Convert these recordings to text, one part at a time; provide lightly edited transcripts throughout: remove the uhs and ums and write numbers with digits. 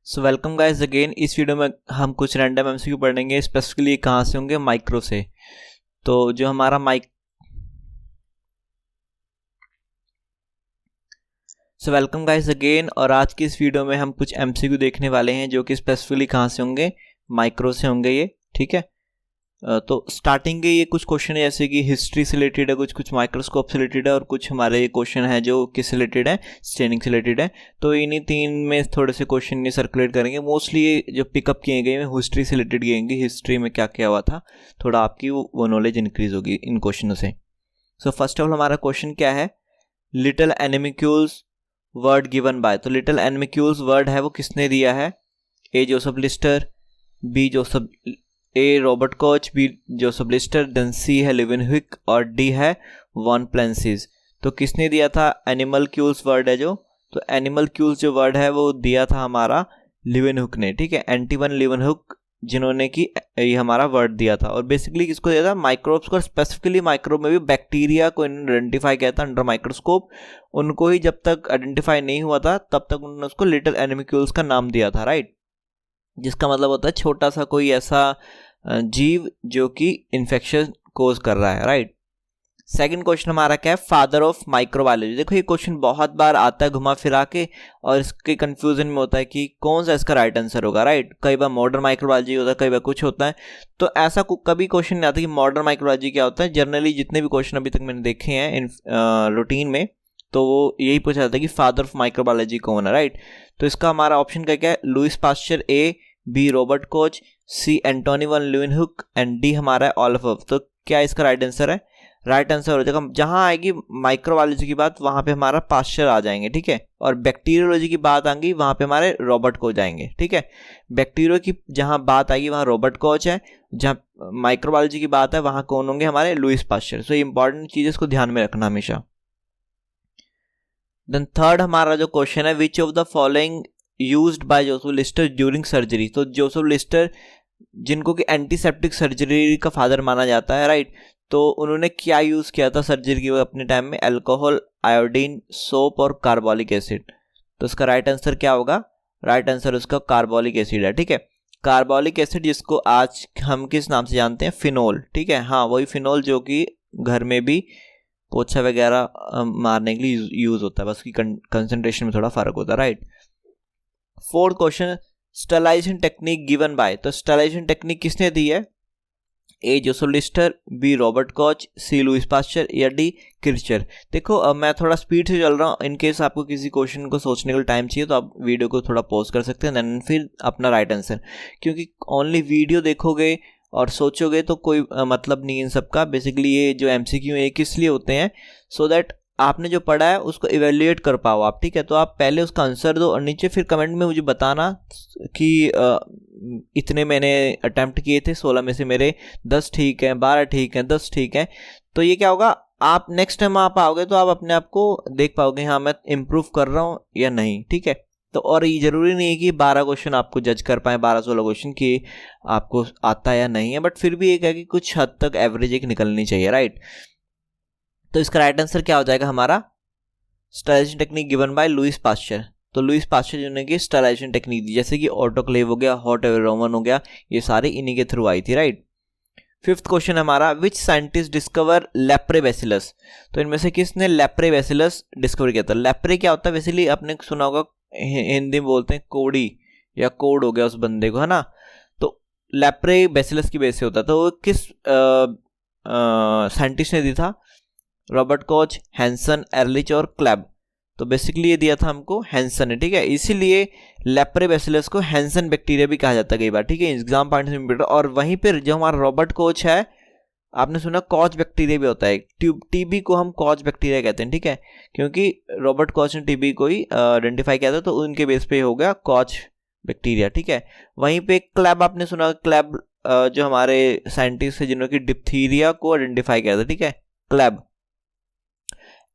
So welcome guys again. इस video में हम कुछ रैंडम एमसीक्यू पढ़ेंगे, स्पेसिफिकली कहाँ से होंगे, माइक्रो से। तो जो हमारा वेलकम गाइस अगेन, और आज की इस वीडियो में हम कुछ एमसीक्यू देखने वाले हैं जो कि स्पेसिफिकली कहाँ से होंगे, माइक्रो से होंगे ये। ठीक है, तो स्टार्टिंग के ये कुछ क्वेश्चन है जैसे कि हिस्ट्री से रिलेटेड है, कुछ माइक्रोस्कोप से रिलेटेड है, और कुछ हमारे क्वेश्चन है जो किस से रिलेटेड है, स्टेनिंग से रिलेटेड है। तो इन्हीं तीन में थोड़े से क्वेश्चन ये सर्कुलेट करेंगे। मोस्टली ये जो पिकअप किए गए हैं हिस्ट्री से रिलेटेड किए गए, हिस्ट्री में क्या क्या हुआ था, थोड़ा आपकी वो नॉलेज इंक्रीज होगी इन क्वेश्चनों से। सो फर्स्ट ऑफ ऑल हमारा क्वेश्चन क्या है, little animalcules word given by. तो लिटिल एनिमिक्यूल्स वर्ड है वो किसने दिया है, A Joseph Lister, B Joseph A Robert Koch, B Joseph Lister, then C है लिविनहुक, और डी है वॉन प्लेंसिस। तो किसने दिया था, एनिमल क्यूल्स वर्ड है जो, तो एनिमल क्यूल्स जो वर्ड है वो दिया था हमारा लिविनहुक ने। ठीक है, एंटिवन लिविनहुक जिन्होंने कि ये हमारा वर्ड दिया था। और बेसिकली किसको दिया था, माइक्रोब्स को, स्पेसिफिकली माइक्रोब में भी बैक्टीरिया को आइडेंटिफाई किया था अंडर माइक्रोस्कोप। उनको ही जब तक आइडेंटिफाई नहीं हुआ था तब तक उन्होंने उसको लिटिल एनिमिक्यूल्स का नाम दिया था, राइट। जिसका मतलब होता है छोटा सा कोई ऐसा जीव जो कि इन्फेक्शन कोज कर रहा है, राइट। सेकंड क्वेश्चन हमारा क्या है, फादर ऑफ माइक्रोबायोलॉजी। देखो ये क्वेश्चन बहुत बार आता है घुमा फिरा के, और इसके कंफ्यूजन में होता है कि कौन सा इसका राइट आंसर होगा, राइट। कई बार मॉडर्न माइक्रोबायोलॉजी होता है, कई बार कुछ होता है। तो ऐसा कभी क्वेश्चन नहीं आता कि मॉडर्न माइक्रोबायोलॉजी क्या होता है। जनरली जितने भी क्वेश्चन अभी तक मैंने देखे हैं इन रूटीन में, तो वो यही पूछा जाता है कि फादर ऑफ माइक्रोबायोलॉजी कौन है, राइट। तो इसका हमारा ऑप्शन क्या है, Louis Pasteur, A, B Robert Koch, C Antonie van Leeuwenhoek, and D हमारा है ऑलिवर। तो क्या इसका राइट आंसर है, राइट आंसर हो जाएगा, जहां आएगी माइक्रोबायोलॉजी की बात वहां पे हमारा पास्चर आ जाएंगे। ठीक है, और बैक्टीरियोलॉजी की बात आएगी वहां पे हमारे रॉबर्ट कोच आएंगे। ठीक है, बैक्टीरियो की जहां बात आएगी वहां रॉबर्ट कोच है, जहां माइक्रोबायोलॉजी की बात है वहां कौन होंगे, हमारे लुइस पास्चर। सो इंपॉर्टेंट चीज इसको ध्यान में रखना हमेशा। देन थर्ड हमारा जो क्वेश्चन है, which of the following used by Joseph Lister during surgery. तो जोसेफ लिस्टर जिनको कि एंटीसेप्टिक सर्जरी का फादर माना जाता है, राइट। तो उन्होंने क्या यूज किया था सर्जरी की अपने टाइम में, अल्कोहल, आयोडीन, सोप और कार्बोलिक एसिड। तो इसका राइट आंसर क्या होगा, राइट आंसर उसका कार्बोलिक एसिड है। ठीक है, कार्बोलिक एसिड जिसको आज हम किस नाम से जानते हैं, फिनोल। ठीक है, हाँ वही फिनोल जो कि घर में भी पोछा वगैरह मारने के लिए यूज होता है, बस की कंसंट्रेशन में थोड़ा फर्क होता है, right. Fourth question, sterilisation technique given by. तो स्टरलाइजेशन टेक्निक किसने दी है, A Joseph Lister, B Robert Koch, C Louis Pasteur, या डी किर्चर। देखो मैं थोड़ा स्पीड से चल रहा हूँ, इन केस आपको किसी क्वेश्चन को सोचने का टाइम चाहिए तो आप वीडियो को थोड़ा पॉज कर सकते हैं, देन फिर अपना राइट आंसर। क्योंकि ओनली वीडियो देखोगे और सोचोगे तो कोई मतलब नहीं इन सबका। बेसिकली ये जो एमसीक्यू है किस लिए होते हैं, सो दैट आपने जो पढ़ा है उसको इवेल्युएट कर पाओ आप। ठीक है, तो आप पहले उसका आंसर दो और नीचे फिर कमेंट में मुझे बताना कि इतने मैंने अटेम्प्ट किए थे, 16 में से मेरे 10 ठीक हैं, 12 ठीक हैं, 10 ठीक हैं। तो ये क्या होगा, आप नेक्स्ट टाइम आप आओगे तो आप अपने आप को देख पाओगे, हाँ मैं इम्प्रूव कर रहा हूँ या नहीं। ठीक है, तो और ये जरूरी नहीं है कि 12 क्वेश्चन आपको जज कर पाए, 12-16 क्वेश्चन की आपको आता है या नहीं है, बट फिर भी एक है कि कुछ हद तक एवरेज एक निकलनी चाहिए, राइट। तो इसका राइट आंसर क्या हो जाएगा हमारा, sterilisation technique given by Louis Pasteur. तो लुइस पास्चर जिन्होंने की स्टरलाइजेशन टेक्निक दी, जैसे कि ऑटोक्लेव हो गया, हॉट एयर ओवन हो गया, ये सारे इन्हीं के थ्रू आई थी, राइट। फिफ्थ क्वेश्चन हमारा, विच साइंटिस्ट डिस्कवर लेप्रेबैसिलस। तो इनमें से किसने लेप्रेबैसिलस डिस्कवर किया था। लेप्रे क्या होता है, बेसिकली आपने सुना होगा, हिंदी में बोलते हैं कोड़ी या कोड हो गया उस बंदे को, है ना। तो लेप्रेबैसिलस की बेस से होता है। तो किस साइंटिस्ट ने दी था, रॉबर्ट कोच, हैंसन, एरलिच और क्लेब। तो बेसिकली ये दिया था हमको हैंसन ने। ठीक है, इसीलिए लेप्रेबैसिलस को हैंसन बैक्टीरिया भी कहा जाता है कई बार। ठीक है, एग्जाम पॉइंट से। और वहीं पर जो हमारा रॉबर्ट कोच है, आपने सुना कॉच बैक्टीरिया भी होता है, टीबी को हम कॉच बैक्टीरिया कहते हैं। ठीक है, क्योंकि रॉबर्ट कोच ने टीबी को ही आइडेंटिफाई किया था, तो उनके बेस पे हो गया कॉच बैक्टीरिया। ठीक है, वहीं पे क्लेब आपने सुना, क्लेब जो हमारे साइंटिस्ट है जिन्होंने डिप्थीरिया को आइडेंटिफाई किया था। ठीक है, क्लेब।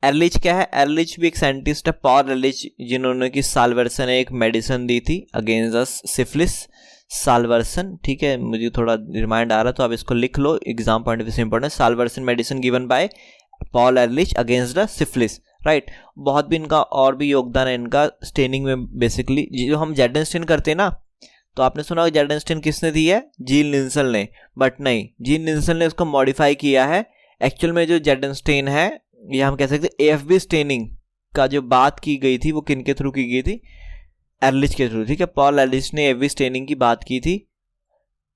एरलिच क्या है, एरलिच भी एक साइंटिस्ट है, पॉल एरलिच, जिन्होंने कि साल्वर्सन ने एक मेडिसिन दी थी अगेंस्ट द सिफिलिस, साल्वर्सन। ठीक है, मुझे थोड़ा रिमाइंड आ रहा है तो आप इसको लिख लो, एग्जाम पॉइंट ऑफ व्यू से important. Salvarsan medicine given by Paul Ehrlich against the syphilis, right. बहुत भी इनका और भी योगदान है इनका स्टेनिंग में। बेसिकली जो हम जेडन स्टेन करते हैं ना, तो आपने सुना होगा जेडन स्टेन किसने दी है? जील निल्सन ने। बट नहीं, जील निल्सन ने उसको मॉडिफाई किया है। एक्चुअल में जो जेडन स्टेन है, ये हम कह सकते हैं एएफबी स्टेनिंग का जो बात की गई थी वो किन के थ्रू की गई थी? एरलिच के थ्रू, ठीक है। पॉल एरलिच ने एएफबी स्टेनिंग की बात की थी,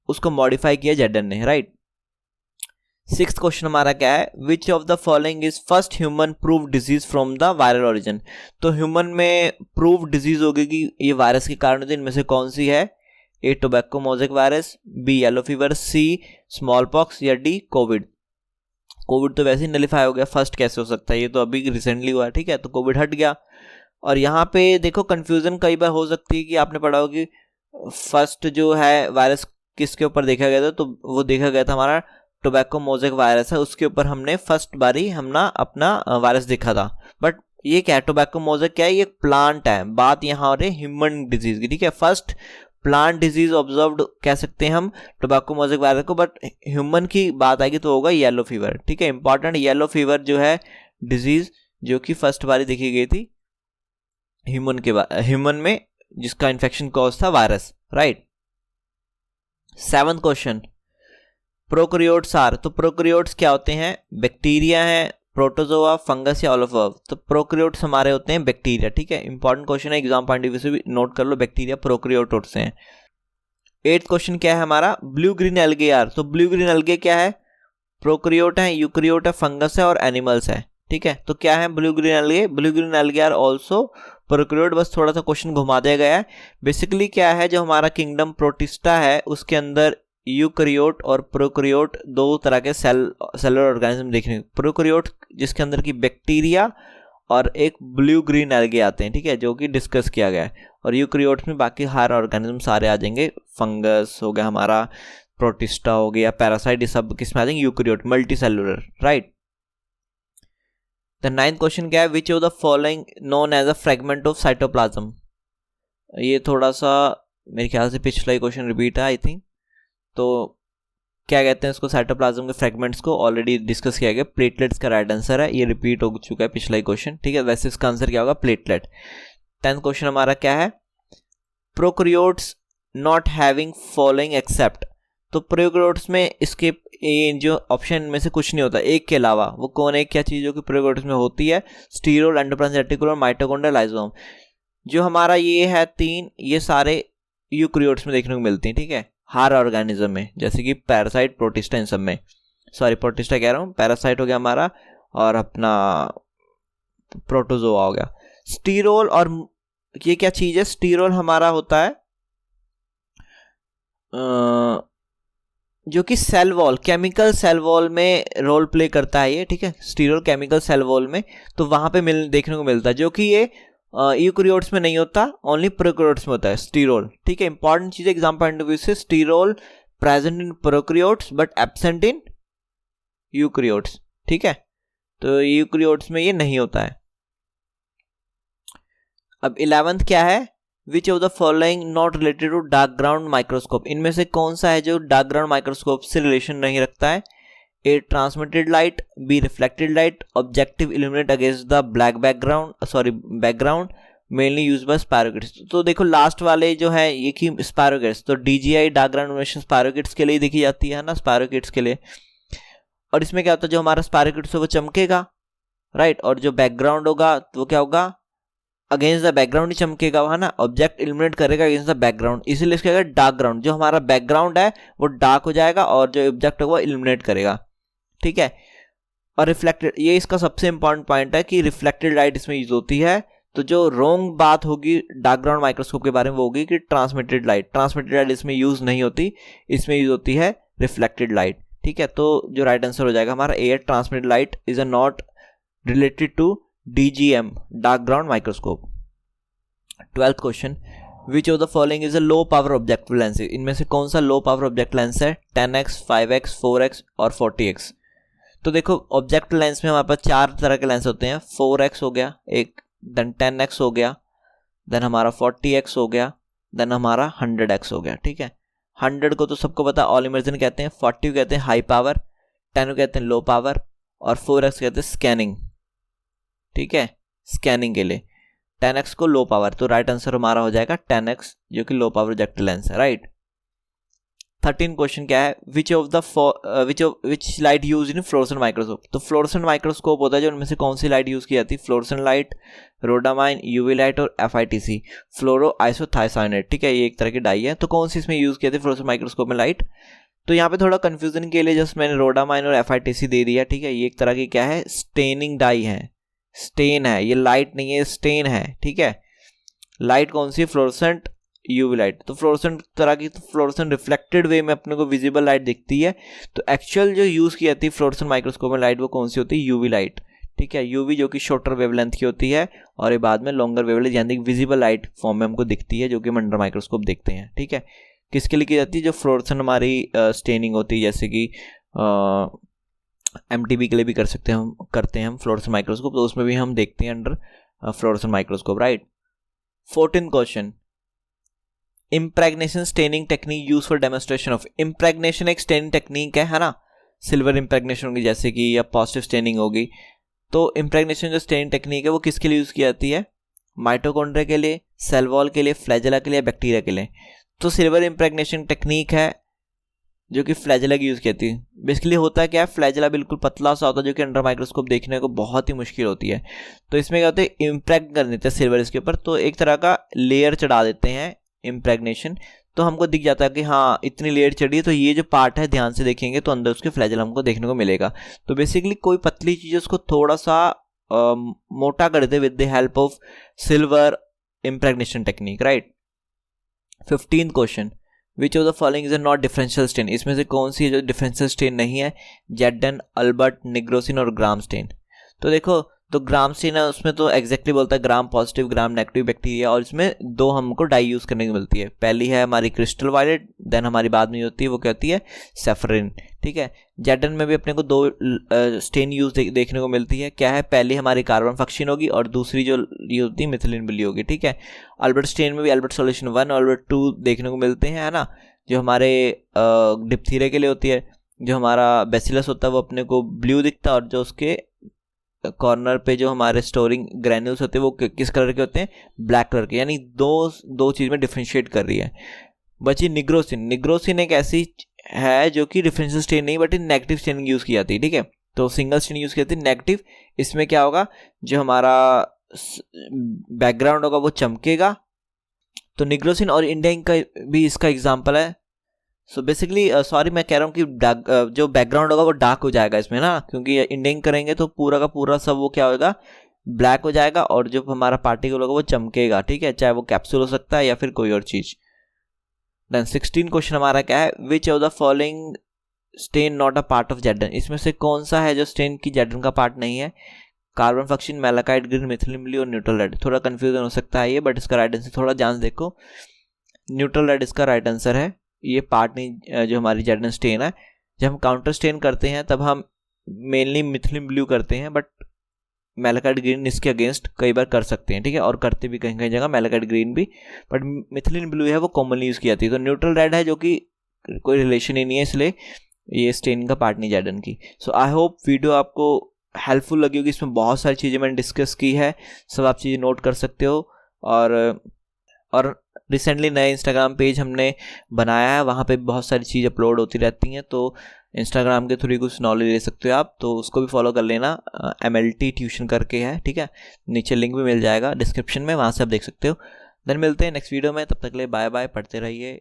उसको मॉडिफाई किया जेडन ने, राइट। सिक्स्थ क्वेश्चन हमारा क्या है? Which of the following is first human prove disease from the viral origin? तो ह्यूमन में प्रूव डिजीज होगी कि ये वायरस के कारण होती है, इनमें से कौन सी है? A tobacco mosaic virus, B yellow fever, C smallpox, या डी कोविड। कोविड तो वैसे ही नलिफाई हो गया, फर्स्ट कैसे हो सकता है? ये तो अभी रिसेंटली हुआ है, ठीक है, तो कोविड हट गया। और यहाँ पे देखो कंफ्यूजन कई बार हो सकती है कि आपने पढ़ा हो कि फर्स्ट जो है वायरस किसके ऊपर देखा गया था, तो वो देखा गया था हमारा टोबैको मोज़ेक वायरस है, उसके ऊपर हमने फर्स्ट बारी अपना वायरस देखा था। बट ये क्या है? टोबैको मोज़ेक क्या है? ये प्लांट है। बात यहाँ हो रही है ह्यूमन डिजीज की, ठीक है। फर्स्ट प्लांट डिजीज ऑब्जर्व्ड कह सकते हैं हम टोबैको मोज़ेक वायरस को, बट ह्यूमन की बात आएगी तो होगा येलो फीवर, ठीक है। इंपॉर्टेंट, येलो फीवर जो है डिजीज जो कि फर्स्ट बारी देखी गई थी ह्यूमन में, जिसका इन्फेक्शन कॉज था virus, right. Seventh question, prokaryotes are, तो प्रोकैरियोट्स क्या होते हैं? बैक्टीरिया है, प्रोटोजोआ, फंगस या ऑल ऑफ अबव? तो प्रोकैरियोट्स हमारे होते हैं बैक्टीरिया, ठीक है। इंपॉर्टेंट क्वेश्चन है, एग्जाम पॉइंट ऑफ व्यू से भी नोट कर लो, बैक्टीरिया प्रोकैरियोट होते हैं। एट्थ क्वेश्चन क्या है हमारा? ब्लू ग्रीन एल्गे आर, तो ब्लू ग्रीन एल्गे क्या है? प्रोकैरियोट है, यूकैरियोट है, फंगस है और एनिमल्स है, ठीक है। तो क्या है blue green algae? Blue green algae are also prokaryote. बस थोड़ा सा क्वेश्चन घुमा दिया गया है। बेसिकली क्या है, जो हमारा किंगडम प्रोटिस्टा है उसके अंदर यूकैरियोट और प्रोकैरियोट दो तरह के सेलुलर ऑर्गेनिज्म देखने। प्रोकैरियोट जिसके अंदर की बैक्टीरिया और एक ब्लू ग्रीन एल्गे आते हैं, ठीक है, जो कि डिस्कस किया गया है। और यूकैरियोट्स में बाकी हर ऑर्गेनिज्म सारे आ जाएंगे। फंगस हो गया हमारा, प्रोटिस्टा हो गया, पैरासाइट, ये सब किस में आ जाएंगे? Eukaryote, multi cellular, right. The ninth question क्या है? Which of the following known as a fragment of cytoplasm? ये थोड़ा सा मेरे ख्याल से पिछला ही क्वेश्चन रिपीट है, आई थिंक। तो क्या कहते हैं इसको? साइटोप्लाज्म के फ्रेगमेंट्स को ऑलरेडी डिस्कस किया गया। प्लेटलेट्स का राइट आंसर है, ये रिपीट हो चुका है पिछला ही क्वेश्चन, ठीक है। वैसे इसका आंसर क्या होगा? प्लेटलेट। 10th क्वेश्चन हमारा क्या है? Prokaryotes not having following except, तो प्रोकैरियोट्स में इसके जो ऑप्शन में से कुछ नहीं होता एक के अलावा, वो कौन है? क्या चीज़ जो कि प्रोकैरियोट्स में होती है? स्टीरोल, एंडोप्लाज्म रेटिकुलम और माइटोकॉन्ड्रिया, लाइसोसोम। जो हमारा ये है तीन, ये सारे यूकैरियोट्स में देखने को मिलती हैं, ठीक है, हर ऑर्गेनिज्म में, जैसे कि पैरासाइट, प्रोटिस्टा, इन सब में। सॉरी, प्रोटिस्टा कह रहा हूँ, पैरासाइट हो गया हमारा और अपना प्रोटोजोआ हो गया। स्टीरोल, और ये क्या चीज़ है? स्टीरोल हमारा होता है जो कि cell wall, chemical cell wall में रोल प्ले करता है ये, ठीक है। स्टीरोल केमिकल सेल वॉल में, तो वहाँ पे देखने को मिलता है, जो कि ये यूकैरियोट्स में नहीं होता, ओनली प्रोकैरियोट्स में होता है स्टीरोल, ठीक है। इंपॉर्टेंट चीज़ एग्जाम पॉइंट ऑफ व्यू से, sterol present in prokaryotes but absent in eukaryotes, ठीक है। तो यूकैरियोट्स में ये नहीं होता है। अब 11th क्या है? Which of the following not related to dark ground microscope? इनमें से कौन सा है जो डार्क ग्राउंड माइक्रोस्कोप से रिलेशन नहीं रखता है? A transmitted light, B reflected light, objective illuminate against the black background, mainly use by spirochetes. तो देखो लास्ट वाले जो है ये कि स्पायरोकिट्स, तो डीजीआई डार्क ग्राउंड इल्यूमिनेशन स्पायरोकिट्स के लिए देखी जाती है ना, स्पायरोकिट्स के लिए। और इसमें क्या होता है, जो हमारा स्पायरोकिट्स है वो चमकेगा, राइट, और जो बैकग्राउंड होगा तो वो क्या होगा? अगेंस्ट द बैकग्राउंड ही चमकेगा, है ना, ऑब्जेक्ट इल्यूमिनेट करेगा अगेंस्ट द बैकग्राउंड, इसीलिए इसका डार्क ग्राउंड। जो हमारा बैकग्राउंड है वो डार्क हो जाएगा और जो ऑब्जेक्ट होगा इल्यूमिनेट करेगा, ठीक है। और रिफ्लेक्टेड, ये इसका सबसे इंपॉर्टेंट पॉइंट है कि रिफ्लेक्टेड लाइट इसमें यूज होती है। तो जो रॉन्ग बात होगी डार्क ग्राउंड माइक्रोस्कोप के बारे में वो होगी कि ट्रांसमिटेड लाइट इसमें यूज नहीं होती, इसमें यूज होती है रिफ्लेक्टेड लाइट, ठीक है। तो जो राइट आंसर हो जाएगा हमारा A, transmitted light is a not related to DGM, dark ground microscope. 12th question, which of the following is a low power objective lens? इनमें से कौन सा लो पावर ऑब्जेक्ट लेंस है? 10x, 5x, 4x और 40x। तो देखो object lens में हमारे पास चार तरह के लेंस होते हैं। 4x हो गया एक, देन 10x हो गया, देन हमारा 40x हो गया, देन हमारा 100x हो गया, ठीक है। 100 को तो सबको पता, ऑल इमर्जन कहते हैं, 40 कहते हैं हाई पावर, 10 कहते हैं लो पावर और 4x कहते हैं स्कैनिंग, ठीक है। स्कैनिंग के लिए, 10x को लो पावर, तो राइट आंसर हमारा हो जाएगा 10x जो कि लो पावर प्रोजेक्टर लेंस है, राइट। 13 क्वेश्चन क्या है, which light use in fluorescent microscope. तो फ्लोरोसेंट माइक्रोस्कोप होता है जो उनमें से कौन सी लाइट यूज की जाती है, fluorescent light, rhodamine, UV light और FITC, फ्लोरो आइसोथायोसाइनेट, ठीक है, ये एक तरह की डाई है। तो कौन सी इसमें यूज की जाती है फ्लोरोसेंट माइक्रोस्कोप में लाइट। तो यहाँ पे थोड़ा कंफ्यूजन के लिए जस्ट मैंने रोडामाइन और FITC दे दिया, ठीक है। ये एक तरह की क्या है, स्टेनिंग डाई है, स्टेन है, ये लाइट नहीं है, स्टेन है, ठीक है। लाइट कौन सी, फ्लोरोसेंट यूवी लाइट। तो फ्लोरोसेंट तरह की, तो फ्लोरोसेंट रिफ्लेक्टेड वे में अपने को विजिबल लाइट दिखती है। तो एक्चुअल जो यूज की जाती है फ्लोरोसेंट माइक्रोस्कोप में लाइट वो कौन सी होती है, यूवी लाइट, ठीक है। यूवी जो कि शॉर्टर वेवलेंथ की होती है और ये बाद में लॉन्गर वेवलेंथ यानी विजिबल लाइट फॉर्म में हमको दिखती है, जो कि हम अंडर माइक्रोस्कोप देखते हैं, ठीक है। किसके लिए की जाती है, जो फ्लोरोसेंट हमारी स्टेनिंग होती है, जैसे कि MTB के लिए भी करते हैं हम फ्लोरोसेंट माइक्रोस्कोप, तो उसमें भी हम देखते हैं under fluorescent microscope, right. 14 question, impregnation staining technique use for demonstration of. Impregnation एक स्टेनिंग टेक्निक है ना, सिल्वर इम्प्रेग्नेशन होगी जैसे कि, या पॉजिटिव स्टेनिंग होगी। तो इम्प्रेग्नेशन जो स्टेनिंग टेक्निक है वो किसके लिए यूज की जाती है, माइटोकॉन्ड्रिया के लिए, सेल वॉल के लिए, फ्लैजेला के लिए, बैक्टीरिया के लिए। तो सिल्वर इम्प्रेग्नेशन टेक्निक है जो कि फ्लैजेला की यूज की जाती है। बेसिकली होता है क्या है, फ्लैजेला बिल्कुल पतला सा होता है जो कि अंडर माइक्रोस्कोप देखने को बहुत ही मुश्किल होती है। तो इसमें क्या होता है, इम्प्रेग्न कर देते हैं सिल्वर इसके ऊपर, तो एक तरह का लेयर चढ़ा देते हैं इम्प्रेग्नेशन। तो हमको दिख जाता है कि हाँ इतनी लेयर चढ़ी है, तो ये जो पार्ट है ध्यान से देखेंगे तो अंदर उसके फ्लैजेला हमको देखने को मिलेगा। तो बेसिकली कोई पतली चीज उसको थोड़ा सा मोटा कर दे with the help of silver impregnation technique, right. 15 question, which of the following is not differential stain. इसमें से कौन सी है जो डिफरेंशियल स्टेन नहीं है, जेडन, अल्बर्ट, निग्रोसिन और ग्राम स्टेन। तो देखो, तो ग्राम स्टेन है उसमें तो एग्जैक्टली बोलता है gram positive gram negative bacteria, और इसमें दो हमको डाई यूज करने की मिलती है। पहली है हमारी क्रिस्टल वायलेट, देन हमारी बाद में होती है वो क्या होती है, सेफरिन, ठीक है। जेडन में भी अपने को दो स्टेन यूज देखने को मिलती है, क्या है, पहली हमारी कार्बन फंक्शन होगी और दूसरी जो ये होती है मिथिलीन ब्लू होगी, ठीक है। अल्बर्ट स्टेन में भी अल्बर्ट सॉल्यूशन 1 और अल्बर्ट 2 देखने को मिलते हैं, है ना, जो हमारे डिप्थीरिया के लिए होती है। जो हमारा बेसिलस होता है वो अपने को ब्लू दिखता है, और जो उसके कॉर्नर पे जो हमारे स्टोरिंग ग्रैन्यूल्स होते हैं वो किस कलर के होते हैं, ब्लैक कलर के, यानी दो चीज में डिफरेंशिएट कर रही है। बची निग्रोसिन। निग्रोसिन एक ऐसी है जो कि डिफरेंशियल स्टेन नहीं बट नेगेटिव स्टेनिंग यूज की जाती है, ठीक है। तो सिंगल स्टेन यूज की जाती है नेगेटिव। इसमें क्या होगा, जो हमारा बैकग्राउंड होगा वो चमकेगा। तो निग्रोसिन और इंडिया इंक का भी इसका एग्जाम्पल है। सो बेसिकली सॉरी मैं कह रहा हूँ कि जो बैकग्राउंड होगा वो डार्क हो जाएगा इसमें ना, क्योंकि इंडिंग करेंगे तो पूरा का पूरा सब वो क्या होगा, ब्लैक हो जाएगा, और जो हमारा पार्टिकल होगा वो चमकेगा, ठीक है, चाहे वो कैप्सूल हो सकता है या फिर कोई और चीज। देन 16 क्वेश्चन हमारा क्या है, which of the following stain not a part of jaden. इसमें से कौन सा है जो स्टेन की जेडन का पार्ट नहीं है, carbon function, malachite green, methylene blue और न्यूट्रल रेड। थोड़ा कंफ्यूजन हो सकता है ये, बट इसका राइट आंसर थोड़ा ध्यान से देखो, न्यूट्रल रेड इसका राइट आंसर है। ये पार्ट नहीं जो हमारी जेडन स्टेन है। जब हम काउंटर स्टेन करते हैं तब हम मेनली मिथिलीन ब्लू करते हैं, बट मैलाकाइट ग्रीन इसके अगेंस्ट कई बार कर सकते हैं, ठीक है, और करते भी कहीं कहीं जगह मैलाकाइट ग्रीन भी, बट मिथिलीन ब्लू है वो कॉमनली यूज की जाती है। तो न्यूट्रल रेड है जो कि कोई रिलेशन ही नहीं है, इसलिए ये स्टेन का पार्ट नहीं जेडन की। सो आई होप वीडियो आपको हेल्पफुल लगी होगी। इसमें बहुत सारी चीज़ें मैंने डिस्कस की है, सब आप चीज़ें नोट कर सकते हो। और रिसेंटली नए इंस्टाग्राम पेज हमने बनाया है, वहाँ पे बहुत सारी चीज़ अपलोड होती रहती हैं, तो इंस्टाग्राम के थ्रू ही कुछ नॉलेज ले सकते हो आप, तो उसको भी फॉलो कर लेना। MLT ट्यूशन करके है, ठीक है, नीचे लिंक भी मिल जाएगा डिस्क्रिप्शन में, वहाँ से आप देख सकते हो। देन मिलते हैं नेक्स्ट वीडियो में, तब तक के लिए बाय बाय, पढ़ते रहिए।